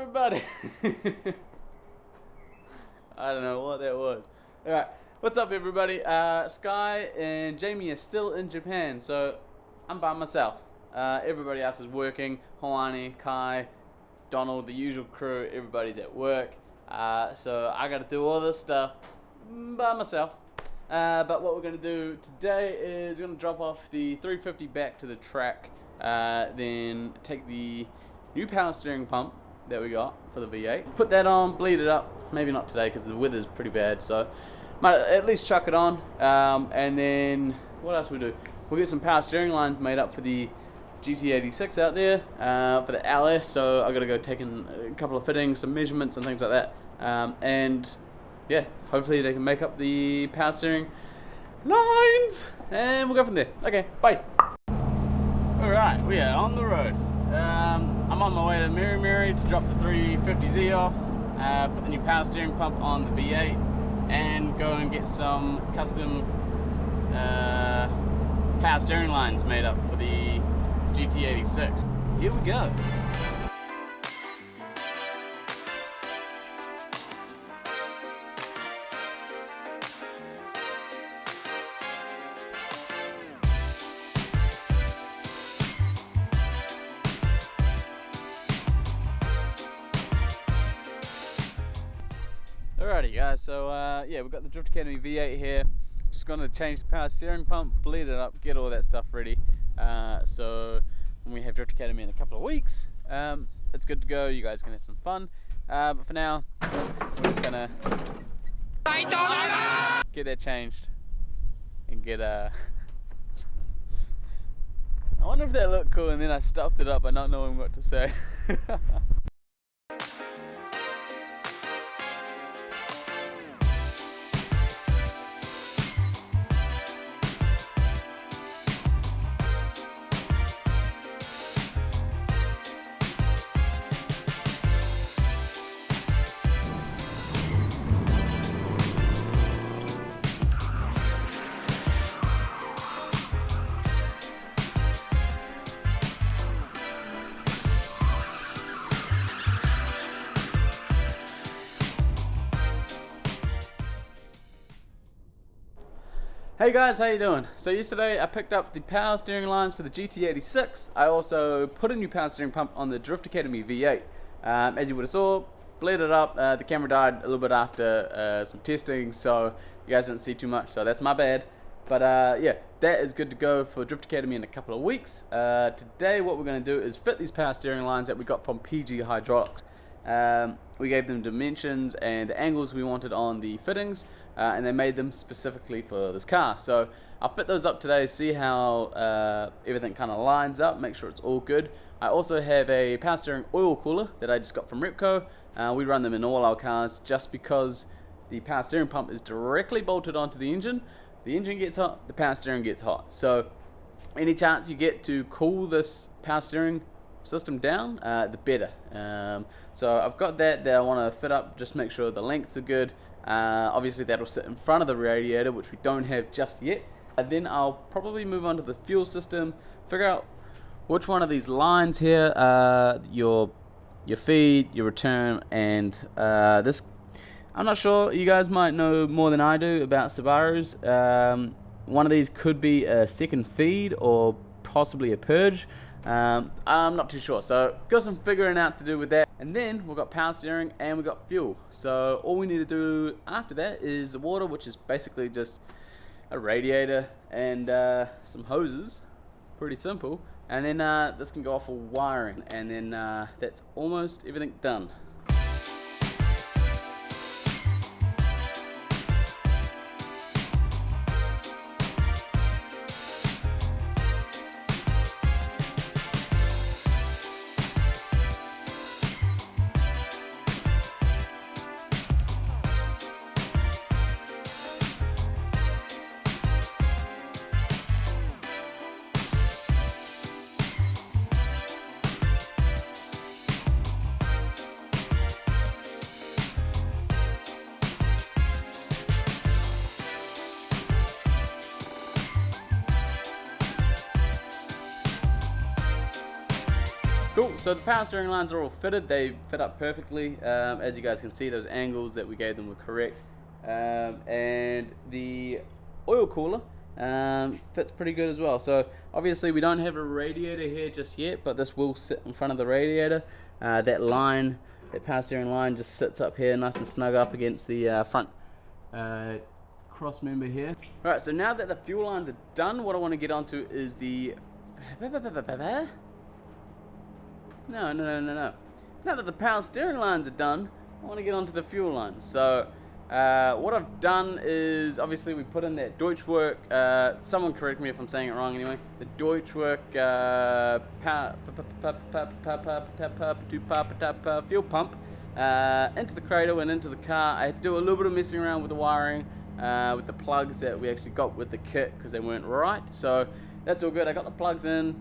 everybody? I don't know what that was. Alright, what's up everybody? Sky and Jamie are still in Japan, so I'm by myself. Everybody else is working. Hoani, Kai, Donald, the usual crew, everybody's at work. So I gotta do all this stuff by myself. But what we're gonna do today is we're gonna drop off the 350 back to the track, then take the new power steering pump that we got for the V8, put that on, bleed it up. Maybe not today because the weather's pretty bad, so might at least chuck it on. And then what else we do? We'll get some power steering lines made up for the GT86 out there, for the LS. So I gotta go take in a couple of fittings, some measurements and things like that. And yeah, hopefully they can make up the power steering lines, and we'll go from there. Okay, bye. Alright, we are on the road. I'm on my way to Mary to drop the 350Z off, put the new power steering pump on the V8, and go and get some custom power steering lines made up for the GT86. Here we go. Alrighty guys, so yeah, we've got the Drift Academy V8 here. Just gonna change the power steering pump, bleed it up, get all that stuff ready. So when we have Drift Academy in a couple of weeks, it's good to go. You guys can have some fun. But for now, we're just gonna get that changed and get I wonder if that looked cool, and then I stopped it up by not knowing what to say. Hey guys, how you doing? So yesterday I picked up the power steering lines for the GT86. I also put a new power steering pump on the Drift Academy V8. As you would have saw, bleed it up. The camera died a little bit after some testing, so you guys didn't see too much, so that's my bad. But yeah, that is good to go for Drift Academy in a couple of weeks. Today what we're going to do is fit these power steering lines that we got from PG Hydraulics. We gave them dimensions and the angles we wanted on the fittings, and they made them specifically for this car. So I'll fit those up today, see how everything kind of lines up, make sure it's all good. I also have a power steering oil cooler that I just got from Repco. We run them in all our cars just because the power steering pump is directly bolted onto the engine. The engine gets hot, the power steering gets hot. So any chance you get to cool this power steering system down, the better. So I've got that I want to fit up, just make sure the lengths are good. Obviously that'll sit in front of the radiator, which we don't have just yet. And then I'll probably move on to the fuel system, figure out which one of these lines here, your feed, your return, and this. I'm not sure, you guys might know more than I do about Subarus. One of these could be a second feed or possibly a purge. I'm not too sure, so got some figuring out to do with that. And then we've got power steering and we've got fuel. So all we need to do after that is the water, which is basically just a radiator and some hoses. Pretty simple. And then this can go off for wiring, and then that's almost everything done. Cool, so the power steering lines are all fitted. They fit up perfectly. As you guys can see, those angles that we gave them were correct. And the oil cooler fits pretty good as well. So obviously we don't have a radiator here just yet, but this will sit in front of the radiator. That line, that power steering line, just sits up here nice and snug up against the front cross member here. Alright, so now that the fuel lines are done, what I want to get onto is the... No. Now that the power steering lines are done, I want to get onto the fuel lines. So what I've done is, obviously we put in that Deutschwerk, someone correct me if I'm saying it wrong anyway, the Deutschwerk fuel pump into the cradle and into the car. I had to do a little bit of messing around with the wiring, with the plugs that we actually got with the kit because they weren't right. So that's all good. I got the plugs in.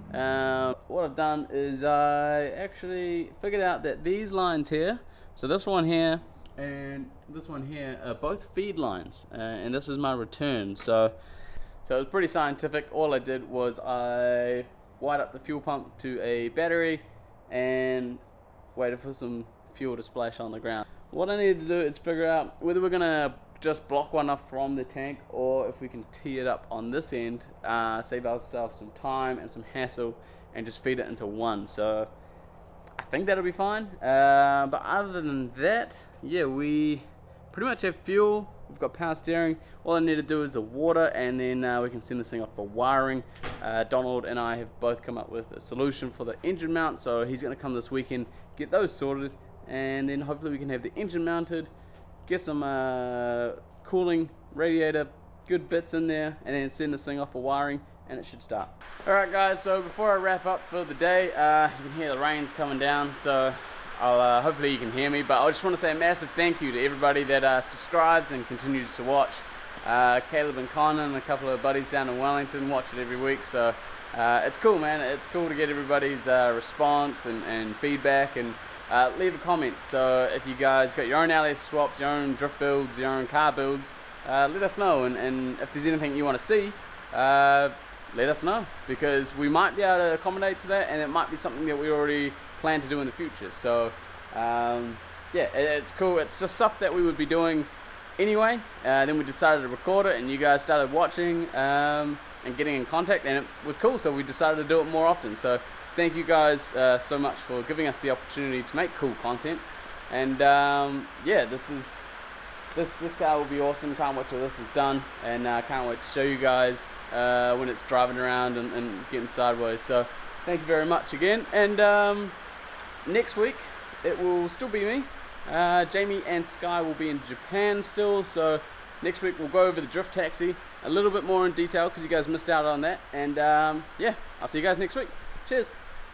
What I've done is I actually figured out that these lines here, so this one here and this one here, are both feed lines, and this is my return. So it was pretty scientific. All I did was I wired up the fuel pump to a battery and waited for some fuel to splash on the ground. What I needed to do is figure out whether we're gonna just block one off from the tank, or if we can tee it up on this end, save ourselves some time and some hassle, and just feed it into one. So I think that'll be fine. But other than that, yeah, we pretty much have fuel. We've got power steering. All I need to do is the water, and then we can send this thing off for wiring. Donald and I have both come up with a solution for the engine mount, so he's going to come this weekend, get those sorted, and then hopefully we can have the engine mounted, get some cooling, radiator, good bits in there, and then send this thing off for wiring, and it should start. Alright guys, so before I wrap up for the day, you can hear the rain's coming down, so I'll hopefully you can hear me, but I just want to say a massive thank you to everybody that subscribes and continues to watch. Caleb and Connor and a couple of buddies down in Wellington watch it every week, so it's cool, man. It's cool to get everybody's response and feedback, and leave a comment. So if you guys got your own LS swaps, your own drift builds, your own car builds, let us know, and if there's anything you want to see, let us know, because we might be able to accommodate to that, and it might be something that we already plan to do in the future. So yeah, it's cool. It's just stuff that we would be doing anyway, then we decided to record it, and you guys started watching and getting in contact, and it was cool, so we decided to do it more often. So thank you guys so much for giving us the opportunity to make cool content. And yeah, this car will be awesome. Can't wait till this is done, and can't wait to show you guys when it's driving around and getting sideways. So thank you very much again, and next week it will still be me. Jamie and Sky will be in Japan still, so next week we'll go over the drift taxi a little bit more in detail because you guys missed out on that. And yeah, I'll see you guys next week. Cheers.